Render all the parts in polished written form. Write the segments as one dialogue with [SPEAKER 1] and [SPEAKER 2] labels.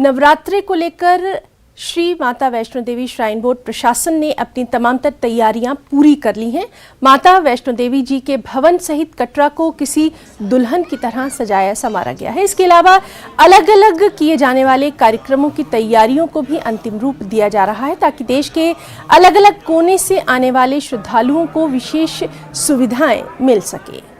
[SPEAKER 1] नवरात्रि को लेकर Shri Mata Vaishno Devi shrine board प्रशासन ने अपनी तमाम तर तैयारियां पूरी कर ली हैं। माता वैष्णो देवी जी के भवन सहित कटरा को किसी दुल्हन की तरह सजाया संवारा गया है। इसके अलावा अलग अलग किए जाने वाले कार्यक्रमों की तैयारियों को भी अंतिम रूप दिया जा रहा है ताकि देश के अलग अलग कोने से आने वाले श्रद्धालुओं को विशेष सुविधाएं मिल सके।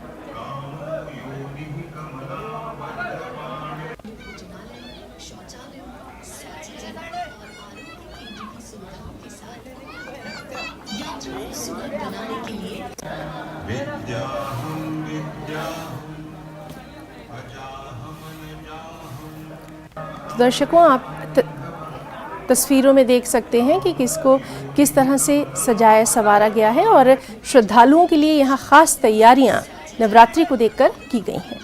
[SPEAKER 1] दर्शकों, आप तस्वीरों में देख सकते हैं कि किसको किस तरह से सजाया संवारा गया है और श्रद्धालुओं के लिए यहाँ खास तैयारियां नवरात्रि को देखकर की गई हैं।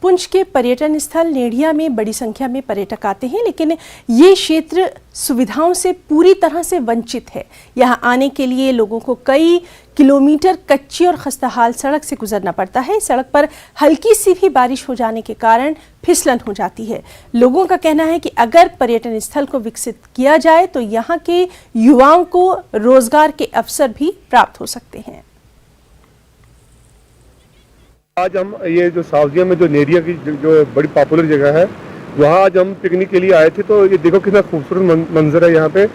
[SPEAKER 1] पुंछ के पर्यटन स्थल नेड़िया में बड़ी संख्या में पर्यटक आते हैं, लेकिन ये क्षेत्र सुविधाओं से पूरी तरह से वंचित है। यहाँ आने के लिए लोगों को कई किलोमीटर कच्ची और खस्ताहाल सड़क से गुजरना पड़ता है। सड़क पर हल्की सी भी बारिश हो जाने के कारण फिसलन हो जाती है। लोगों का कहना है कि अगर पर्यटन स्थल को विकसित किया जाए तो यहाँ के युवाओं को रोजगार के अवसर भी प्राप्त हो सकते हैं।
[SPEAKER 2] आज हम ये जो सावजिया में जो नेरिया की जो बड़ी पॉपुलर जगह है, वहाँ आज हम पिकनिक के लिए आए थे। तो ये देखो कितना खूबसूरत मंजर है यहाँ पे।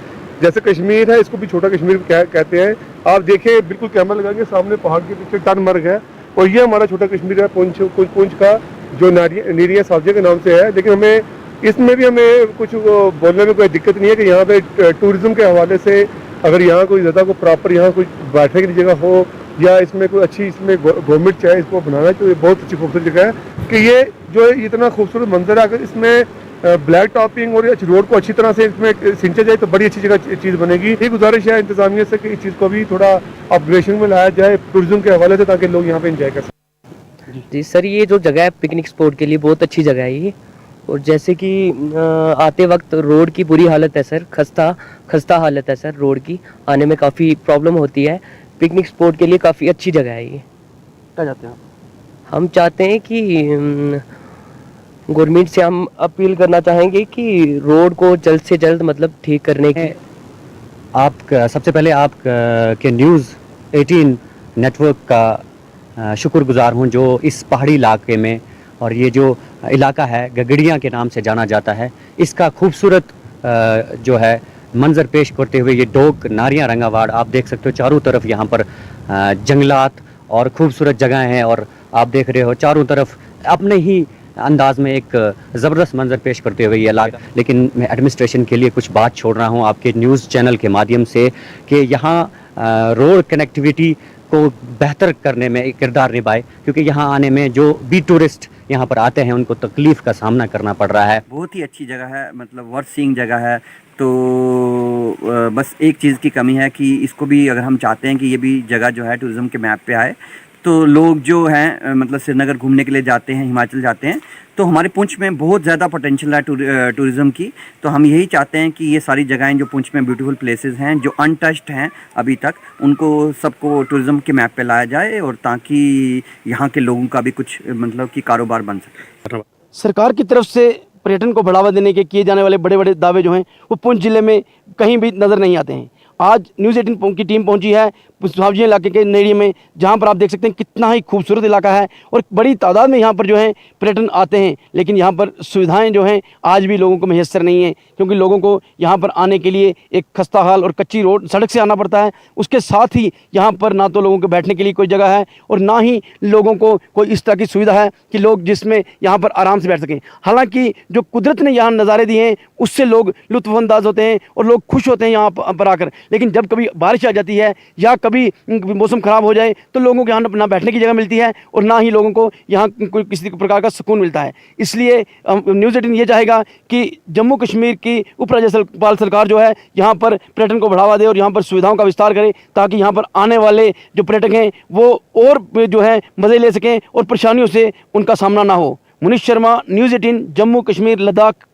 [SPEAKER 2] जैसे कश्मीर है, इसको भी छोटा कश्मीर कहते हैं। आप देखिए, बिल्कुल कैमरा लगाएंगे, सामने पहाड़ के पीछे टनमर्ग है और ये हमारा छोटा कश्मीर है पुंछ का, जो नेरिया सावजिया के नाम से है। लेकिन हमें इसमें भी हमें कुछ बोलने में कोई दिक्कत नहीं है कि यहाँ पे टूरिज्म के हवाले से अगर यहाँ कोई ज़्यादा को प्रॉपर यहाँ कोई बैठने की जगह हो या इसमें कोई अच्छी इसमें गवर्नमेंट चाहे इसको बनाना, तो ये बहुत अच्छी खूबसूरत जगह है कि ये जो इतना खूबसूरत मंजर है, अगर इसमें ब्लैक टॉपिंग और रोड को अच्छी तरह से इसमें सिंचा जाए तो बड़ी अच्छी जगह चीज़ बनेगी। ये गुजारिश है इंतजामिया से कि इस चीज़ को भी थोड़ा अपग्रेडेशन में लाया जाए टूरिज्म के हवाले से, ताकि लोग यहाँ पे एंजॉय कर सकें।
[SPEAKER 3] जी सर, ये जो जगह है पिकनिक स्पॉट के लिए बहुत अच्छी जगह है ये। और जैसे कि आते वक्त रोड की बुरी हालत है सर, खस्ता हालत है सर, रोड की आने में काफ़ी प्रॉब्लम होती है। पिकनिक स्पॉट के लिए काफ़ी अच्छी जगह है ये।
[SPEAKER 4] क्या चाहते हैं
[SPEAKER 3] हम चाहते हैं कि गवर्नमेंट से हम अपील करना चाहेंगे कि रोड को जल्द से जल्द मतलब ठीक करने की।
[SPEAKER 4] सबसे पहले आप के न्यूज़ 18 नेटवर्क का शुक्रगुजार हूं, जो इस पहाड़ी इलाके में और ये जो इलाका है गगड़िया के नाम से जाना जाता है, इसका खूबसूरत जो है मंजर पेश करते हुए ये डोक नारियां रंगावाड़ आप देख सकते हो। चारों तरफ यहाँ पर जंगलात और खूबसूरत जगह हैं और आप देख रहे हो चारों तरफ अपने ही अंदाज में एक ज़बरदस्त मंजर पेश करते हुए ये इलाका। लेकिन मैं एडमिनिस्ट्रेशन के लिए कुछ बात छोड़ रहा हूँ आपके न्यूज़ चैनल के माध्यम से कि यहाँ रोड कनेक्टिविटी को बेहतर करने में एक किरदार निभाए, क्योंकि यहाँ आने में जो भी टूरिस्ट यहाँ पर आते हैं उनको तकलीफ़ का सामना करना पड़ रहा है।
[SPEAKER 5] बहुत ही अच्छी जगह है, मतलब वर्थ सीइंग जगह है। तो बस एक चीज़ की कमी है कि इसको भी अगर हम चाहते हैं कि ये भी जगह जो है टूरिज़्म के मैप पे आए, तो लोग जो हैं मतलब श्रीनगर घूमने के लिए जाते हैं, हिमाचल जाते हैं, तो हमारे पुंछ में बहुत ज़्यादा पोटेंशियल है टूरिज़्म की। तो हम यही चाहते हैं कि ये सारी जगहें जो पुंछ में ब्यूटीफुल प्लेसेस हैं, जो अनटच्ड हैं अभी तक, उनको सबको टूरिज़्म के मैप पे लाया जाए और ताकि यहाँ के लोगों का भी कुछ मतलब कि कारोबार बन सके।
[SPEAKER 6] सरकार की तरफ से पर्यटन को बढ़ावा देने के किए जाने वाले बड़े बड़े दावे जो हैं वो पुंछ जिले में कहीं भी नज़र नहीं आते हैं। आज न्यूज़ 18 की टीम पहुंची है सावजिया इलाके के नेड़िया में, जहां पर आप देख सकते हैं कितना ही खूबसूरत इलाका है और बड़ी तादाद में यहां पर जो है पर्यटन आते हैं। लेकिन यहां पर सुविधाएं जो हैं आज भी लोगों को मैसर नहीं है, क्योंकि लोगों को यहां पर आने के लिए एक खस्ता हाल और कच्ची रोड सड़क से आना पड़ता है। उसके साथ ही यहाँ पर ना तो लोगों के बैठने के लिए कोई जगह है और ना ही लोगों को कोई इस तरह की सुविधा है कि लोग जिसमें यहाँ पर आराम से बैठ सकें। हालाँकि जो कुदरत ने यहाँ नज़ारे दिए हैं उससे लोग लुत्फ़अंदाज होते हैं और लोग खुश होते हैं यहाँ पर आकर। लेकिन जब कभी बारिश आ जाती है या कभी मौसम ख़राब हो जाए तो लोगों को यहाँ ना बैठने की जगह मिलती है और ना ही लोगों को यहाँ कोई किसी प्रकार का सुकून मिलता है। इसलिए न्यूज़ 18 ये चाहेगा कि जम्मू कश्मीर की उपराज्यपाल सरकार जो है यहाँ पर पर्यटन को बढ़ावा दे और यहाँ पर सुविधाओं का विस्तार करे, ताकि यहाँ पर आने वाले जो पर्यटक हैं वो और जो है मज़े ले सकें और परेशानियों से उनका सामना ना हो। मुनीश शर्मा, न्यूज़ 18, जम्मू कश्मीर, लद्दाख।